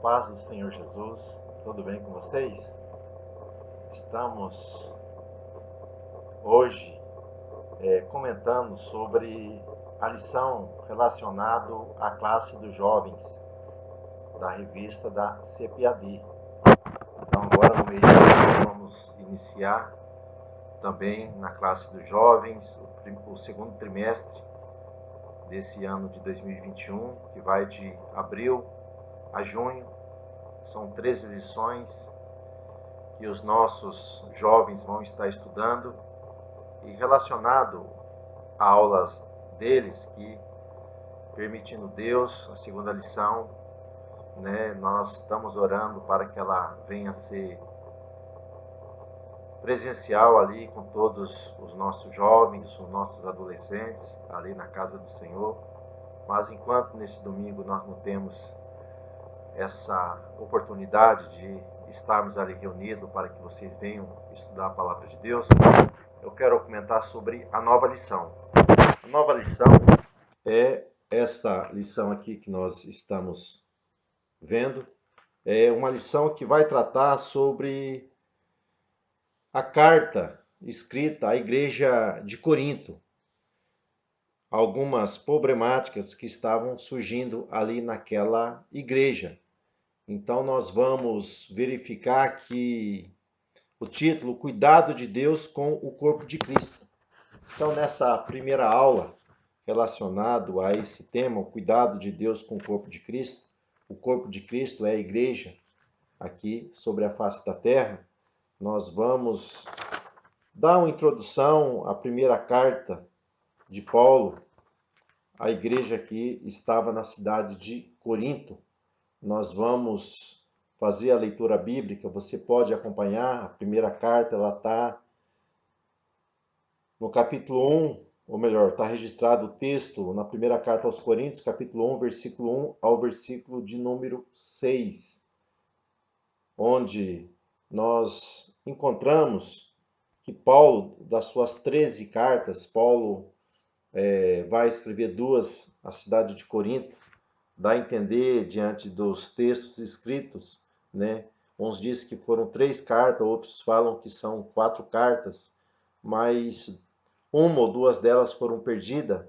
paz do Senhor Jesus, tudo bem com vocês? Estamos hoje comentando sobre a lição relacionada à classe dos jovens da revista da CPAD. Então agora no mês de julho vamos iniciar também na classe dos jovens o segundo trimestre desse ano de 2021, que vai de abril a junho. São 13 lições que os nossos jovens vão estar estudando, e relacionado a aulas deles, que permitindo Deus, a segunda lição, nós estamos orando para que ela venha a ser presencial ali com todos os nossos jovens, os nossos adolescentes ali na casa do Senhor. Mas enquanto neste domingo nós não temos essa oportunidade de estarmos ali reunidos para que vocês venham estudar a palavra de Deus, eu quero comentar sobre a nova lição. A nova lição é esta lição aqui que nós estamos vendo. É uma lição que vai tratar sobre a carta escrita à igreja de Corinto. Algumas problemáticas que estavam surgindo ali naquela igreja. Então nós vamos verificar que o título, Cuidado de Deus com o Corpo de Cristo. Então nessa primeira aula, relacionado a esse tema, o cuidado de Deus com o corpo de Cristo, o corpo de Cristo é a igreja aqui sobre a face da terra, nós vamos dar uma introdução à primeira carta de Paulo à igreja que estava na cidade de Corinto. Nós vamos fazer a leitura bíblica, você pode acompanhar, a primeira carta ela está no capítulo 1, ou melhor, está registrado o texto na primeira carta aos Coríntios, capítulo 1, versículo 1 ao versículo de número 6, onde nós encontramos que Paulo, das suas 13 cartas, Paulo vai escrever 2 à cidade de Corinto, dá a entender, diante dos textos escritos, uns dizem que foram 3 cartas, outros falam que são 4 cartas, mas uma ou 2 delas foram perdidas.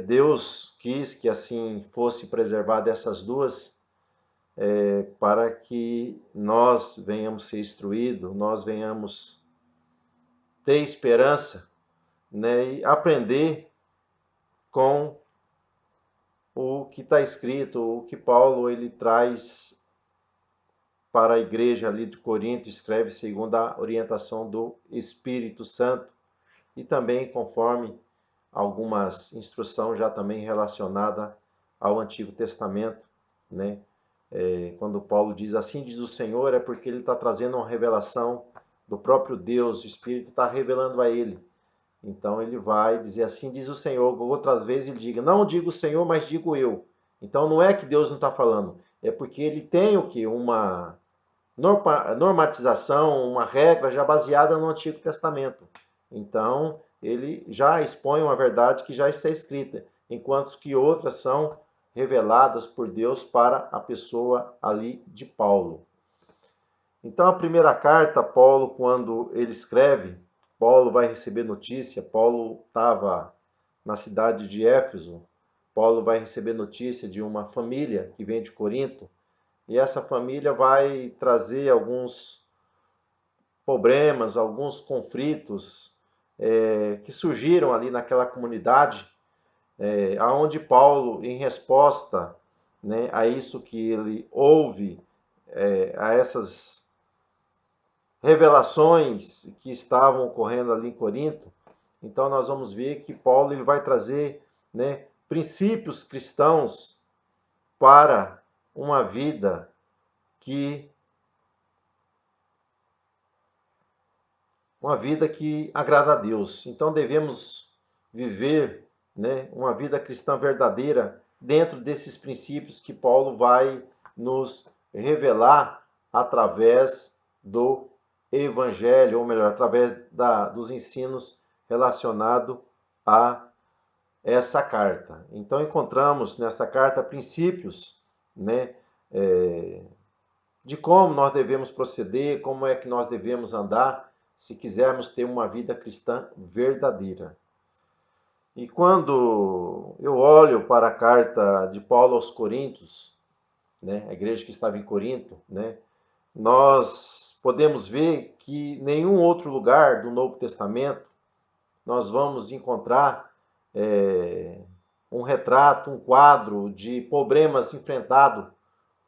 Deus quis que assim fosse preservada essas 2, para que nós venhamos ser instruídos, nós venhamos ter esperança, e aprender com o que está escrito, o que Paulo ele traz para a igreja ali de Corinto, escreve segundo a orientação do Espírito Santo, e também conforme algumas instruções já também relacionadas ao Antigo Testamento, quando Paulo diz, assim diz o Senhor, é porque ele está trazendo uma revelação do próprio Deus, o Espírito está revelando a ele. Então ele vai dizer, assim diz o Senhor. Outras vezes ele diga, não digo o Senhor, mas digo eu. Então não é que Deus não está falando, é porque ele tem o que? Uma normatização, uma regra já baseada no Antigo Testamento. Então ele já expõe uma verdade que já está escrita, enquanto que outras são reveladas por Deus para a pessoa ali de Paulo. Então a primeira carta, Paulo, quando ele escreve, Paulo vai receber notícia, Paulo estava na cidade de Éfeso, Paulo vai receber notícia de uma família que vem de Corinto, e essa família vai trazer alguns problemas, alguns conflitos que surgiram ali naquela comunidade, aonde Paulo, em resposta a isso que ele ouve, a essas revelações que estavam ocorrendo ali em Corinto, então nós vamos ver que Paulo ele vai trazer princípios cristãos para uma vida que agrada a Deus. Então devemos viver uma vida cristã verdadeira dentro desses princípios que Paulo vai nos revelar através do Evangelho, ou melhor, através dos ensinos relacionados a essa carta. Então encontramos nessa carta princípios de como nós devemos proceder, como é que nós devemos andar, se quisermos ter uma vida cristã verdadeira. E quando eu olho para a carta de Paulo aos Coríntios, né, a igreja que estava em Corinto, né, nós podemos ver que em nenhum outro lugar do Novo Testamento nós vamos encontrar um retrato, um quadro de problemas enfrentados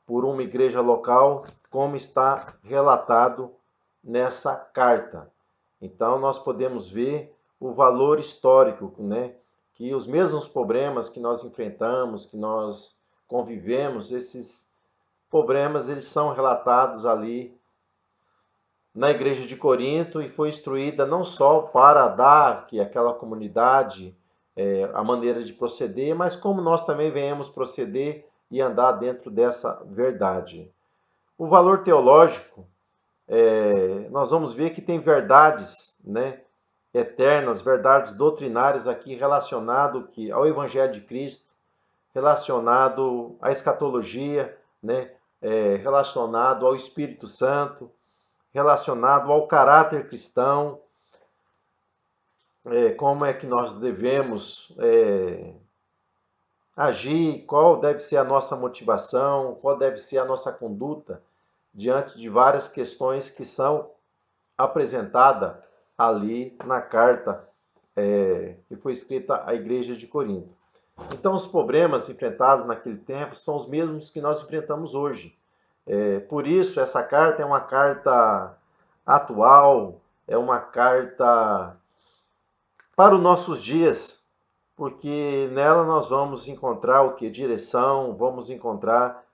por uma igreja local, como está relatado nessa carta. Então, nós podemos ver o valor histórico, né? Que os mesmos problemas que nós enfrentamos, que nós convivemos, esses problemas eles são relatados ali na igreja de Corinto e foi instruída não só para dar que aquela comunidade a maneira de proceder, mas como nós também venhamos proceder e andar dentro dessa verdade. O valor teológico, nós vamos ver que tem verdades, né, eternas, verdades doutrinárias aqui relacionado ao Evangelho de Cristo, relacionado à escatologia, né, relacionado ao Espírito Santo, relacionado ao caráter cristão, como é que nós devemos agir, qual deve ser a nossa motivação, qual deve ser a nossa conduta diante de várias questões que são apresentadas ali na carta que foi escrita à igreja de Corinto. Então, os problemas enfrentados naquele tempo são os mesmos que nós enfrentamos hoje. Por isso, essa carta é uma carta atual, é uma carta para os nossos dias, porque nela nós vamos encontrar o que? Direção, vamos encontrar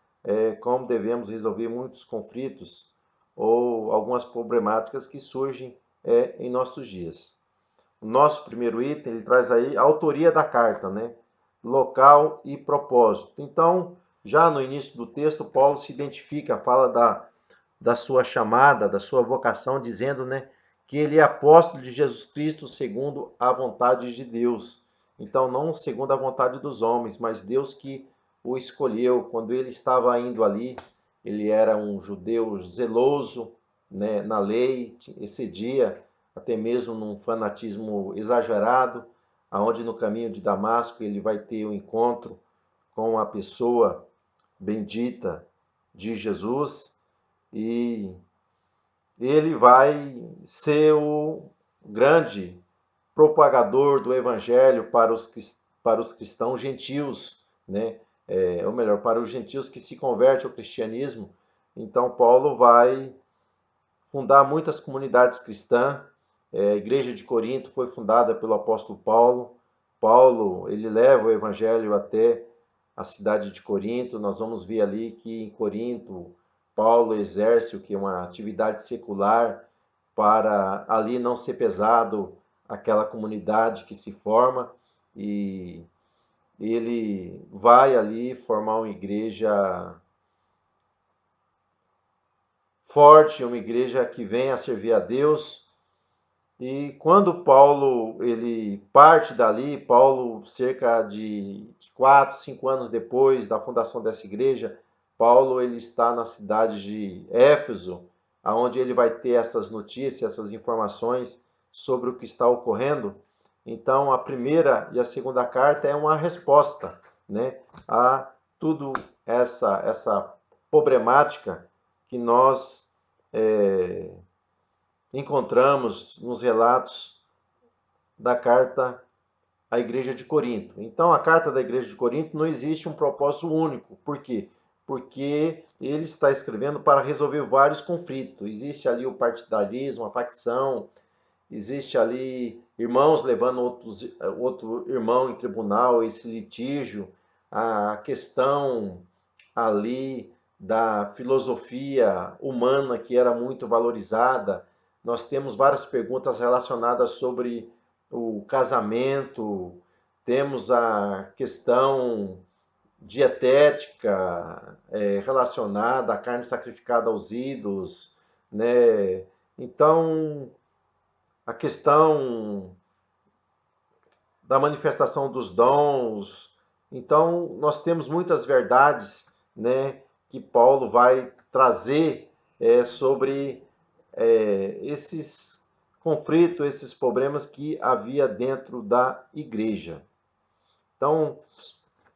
como devemos resolver muitos conflitos ou algumas problemáticas que surgem em nossos dias. O nosso primeiro item, ele traz aí a autoria da carta, né? Local e propósito. Então, já no início do texto, Paulo se identifica, fala da sua chamada, da sua vocação, dizendo, né, que ele é apóstolo de Jesus Cristo segundo a vontade de Deus. Então, não segundo a vontade dos homens, mas Deus que o escolheu. Quando ele estava indo ali, ele era um judeu zeloso, né, na lei, excedia até mesmo num fanatismo exagerado, aonde no caminho de Damasco ele vai ter um encontro com a pessoa bendita de Jesus e ele vai ser o grande propagador do evangelho para os cristãos gentios, né? Ou melhor, para os gentios que se convertem ao cristianismo. Então, Paulo vai fundar muitas comunidades cristãs. A igreja de Corinto foi fundada pelo apóstolo Paulo. Paulo, ele leva o evangelho até a cidade de Corinto. Nós vamos ver ali que em Corinto, Paulo exerce o que é uma atividade secular para ali não ser pesado aquela comunidade que se forma e ele vai ali formar uma igreja forte, uma igreja que venha a servir a Deus. E quando Paulo ele parte dali, Paulo cerca de 4, 5 anos depois da fundação dessa igreja, Paulo ele está na cidade de Éfeso, aonde ele vai ter essas notícias, essas informações sobre o que está ocorrendo. Então, a primeira e a segunda carta é uma resposta, né, a tudo essa problemática que nós encontramos nos relatos da carta à igreja de Corinto. Então, a carta da igreja de Corinto não existe um propósito único. Por quê? Porque ele está escrevendo para resolver vários conflitos. Existe ali o partidarismo, a facção, existe ali irmãos levando outro irmão em tribunal, esse litígio, a questão ali da filosofia humana que era muito valorizada. Nós temos várias perguntas relacionadas sobre o casamento, temos a questão dietética relacionada à carne sacrificada aos ídolos, né? Então, a questão da manifestação dos dons. Então, nós temos muitas verdades, né, que Paulo vai trazer sobre esses conflitos, esses problemas que havia dentro da igreja. Então,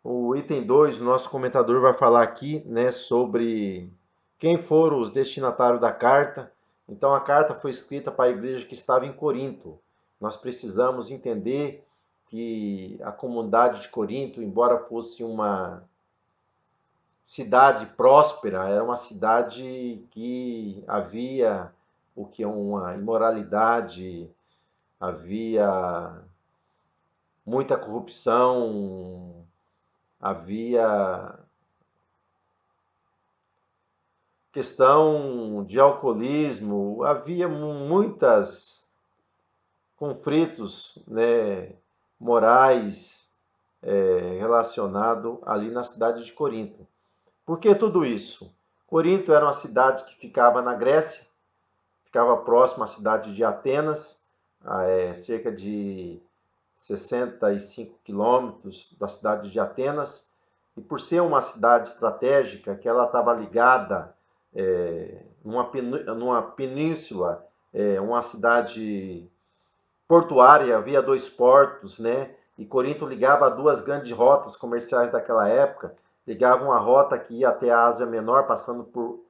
o item 2, nosso comentador vai falar aqui, né, sobre quem foram os destinatários da carta. Então, a carta foi escrita para a igreja que estava em Corinto. Nós precisamos entender que a comunidade de Corinto, embora fosse uma cidade próspera, era uma cidade que havia o que é uma imoralidade, havia muita corrupção, havia questão de alcoolismo, havia muitos conflitos, né, morais relacionados ali na cidade de Corinto. Por que tudo isso? Corinto era uma cidade que ficava na Grécia, ficava próximo à cidade de Atenas, cerca de 65 quilômetros da cidade de Atenas, e por ser uma cidade estratégica, que ela estava ligada numa península, uma cidade portuária, havia dois portos, né? E Corinto ligava a duas grandes rotas comerciais daquela época, ligava uma rota que ia até a Ásia Menor, passando por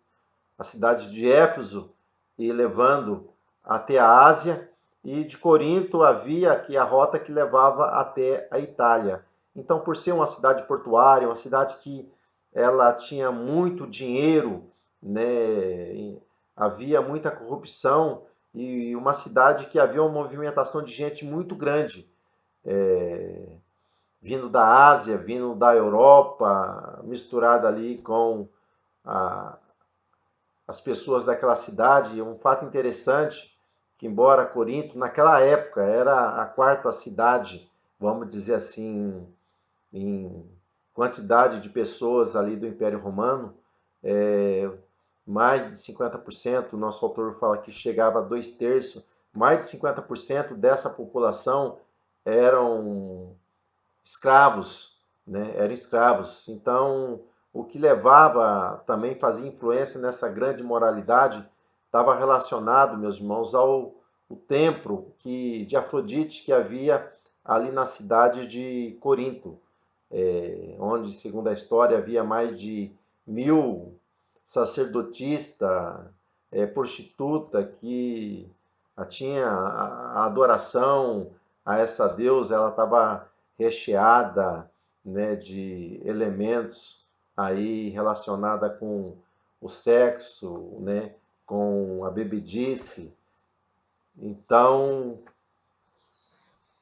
a cidade de Éfeso e levando até a Ásia, e de Corinto havia aqui a rota que levava até a Itália. Então, por ser uma cidade portuária, uma cidade que ela tinha muito dinheiro, né, havia muita corrupção e uma cidade que havia uma movimentação de gente muito grande, vindo da Ásia, vindo da Europa, misturada ali com a, as pessoas daquela cidade. Um fato interessante, que embora Corinto, naquela época, era a quarta cidade, vamos dizer assim, em quantidade de pessoas ali do Império Romano, mais de 50%, o nosso autor fala que chegava a 2/3, mais de 50% dessa população eram escravos, né? Eram escravos. Então, o que levava, também fazia influência nessa grande moralidade, estava relacionado, meus irmãos, ao o templo de Afrodite que havia ali na cidade de Corinto, onde, segundo a história, havia mais de 1.000 sacerdotistas, prostituta que tinha a adoração a essa deusa, ela estava recheada, né, de elementos aí relacionada com o sexo, né, com a bebedice. Então,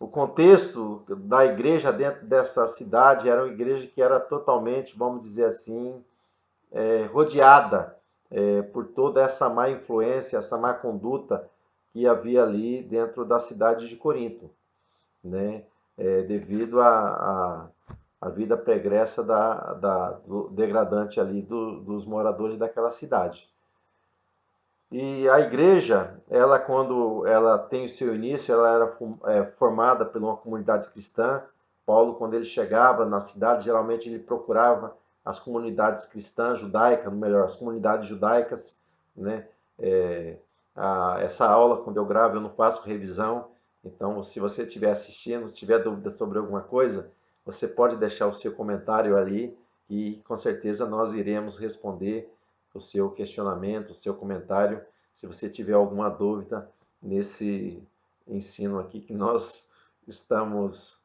o contexto da igreja dentro dessa cidade era uma igreja que era totalmente, vamos dizer assim, rodeada por toda essa má influência, essa má conduta que havia ali dentro da cidade de Corinto, né? Devido à vida pregressa do degradante ali dos moradores daquela cidade. E a igreja, ela quando ela tem o seu início, ela era formada por uma comunidade cristã. Paulo, quando ele chegava na cidade, geralmente ele procurava as comunidades cristãs, judaicas, melhor, as comunidades judaicas, né? Essa aula, quando eu gravo, eu não faço revisão. Então, se você estiver assistindo, tiver dúvida sobre alguma coisa, você pode deixar o seu comentário ali e com certeza nós iremos responder o seu questionamento, o seu comentário, se você tiver alguma dúvida nesse ensino aqui que nós estamos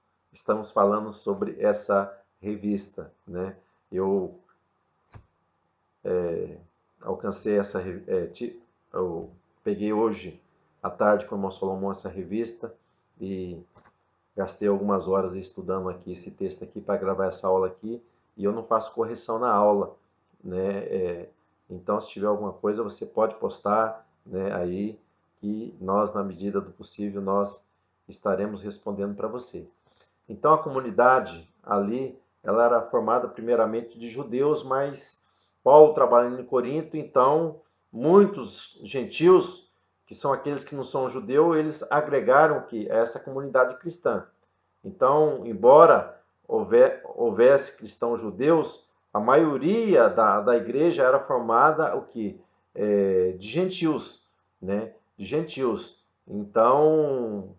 falando sobre essa revista, né? Eu alcancei eu peguei hoje à tarde com o irmão Solomon essa revista e gastei algumas horas estudando aqui esse texto aqui para gravar essa aula aqui, e eu não faço correção na aula, né? Então, se tiver alguma coisa, você pode postar, né, aí, que nós, na medida do possível, nós estaremos respondendo para você. Então, a comunidade ali, ela era formada primeiramente de judeus, mas Paulo trabalhando em Corinto, então, muitos gentios, que são aqueles que não são judeus, eles agregaram que essa comunidade cristã. Então, embora houvesse cristãos judeus, a maioria da igreja era formada o quê? De gentios, né? De gentios. Então,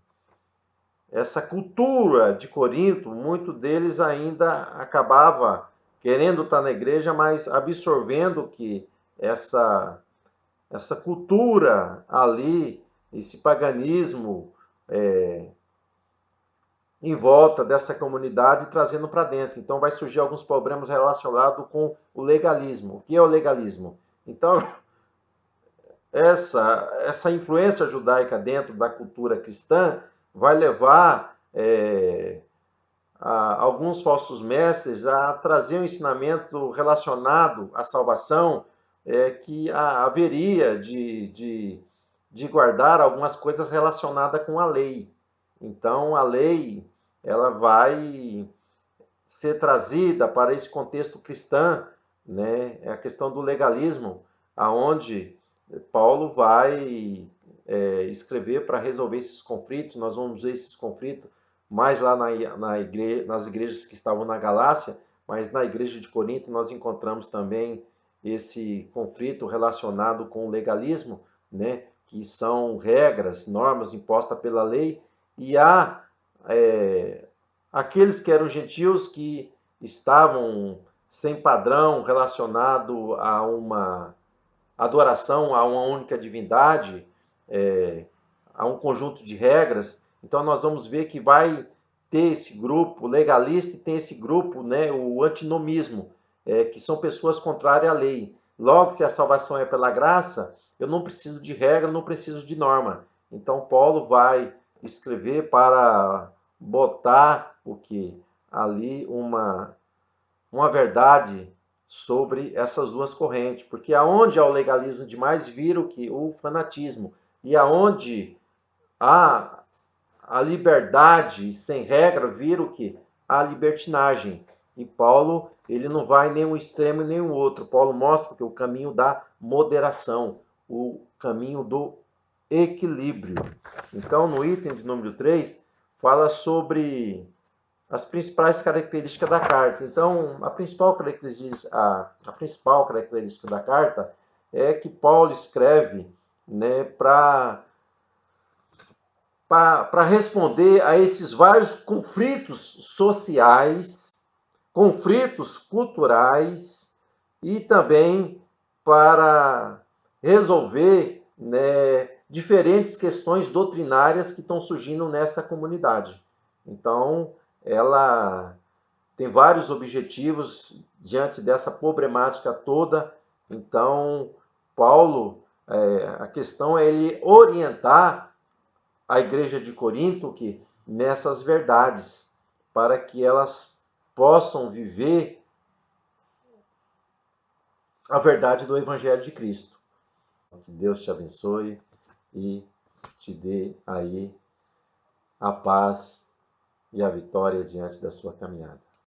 essa cultura de Corinto, muito deles ainda acabava querendo estar na igreja, mas absorvendo que essa, essa cultura ali, esse paganismo em volta dessa comunidade, trazendo para dentro. Então vai surgir alguns problemas relacionados com o legalismo. O que é o legalismo? Então, essa influência judaica dentro da cultura cristã vai levar alguns falsos mestres a trazer um ensinamento relacionado à salvação, que haveria de guardar algumas coisas relacionadas com a lei. Então, a lei ela vai ser trazida para esse contexto cristão, né? É a questão do legalismo, aonde Paulo vai escrever para resolver esses conflitos. Nós vamos ver esses conflitos mais lá nas igrejas que estavam na Galácia, mas na igreja de Corinto nós encontramos também esse conflito relacionado com o legalismo, né? Que são regras, normas impostas pela lei, e há aqueles que eram gentios que estavam sem padrão relacionado a uma adoração a uma única divindade, a um conjunto de regras. Então nós vamos ver que vai ter esse grupo legalista e tem esse grupo, né, o antinomismo, que são pessoas contrárias à lei. Logo, se a salvação é pela graça, eu não preciso de regra, não preciso de norma. Então Paulo vai escrever para botar o que? Ali uma verdade sobre essas duas correntes, porque aonde há o legalismo demais vira o que? O fanatismo. E aonde há a liberdade sem regra vira o que? A libertinagem. E Paulo, ele não vai nem um extremo nem o outro. Paulo mostra que o caminho da moderação, o caminho do equilíbrio. Então, no item de número 3, fala sobre as principais características da carta. Então, a principal característica da carta é que Paulo escreve, né, para responder a esses vários conflitos sociais, conflitos culturais e também para resolver, né, diferentes questões doutrinárias que estão surgindo nessa comunidade. Então, ela tem vários objetivos diante dessa problemática toda. Então, Paulo, a questão é ele orientar a igreja de Corinto que nessas verdades, para que elas possam viver a verdade do Evangelho de Cristo. Que Deus te abençoe e te dê aí a paz e a vitória diante da sua caminhada.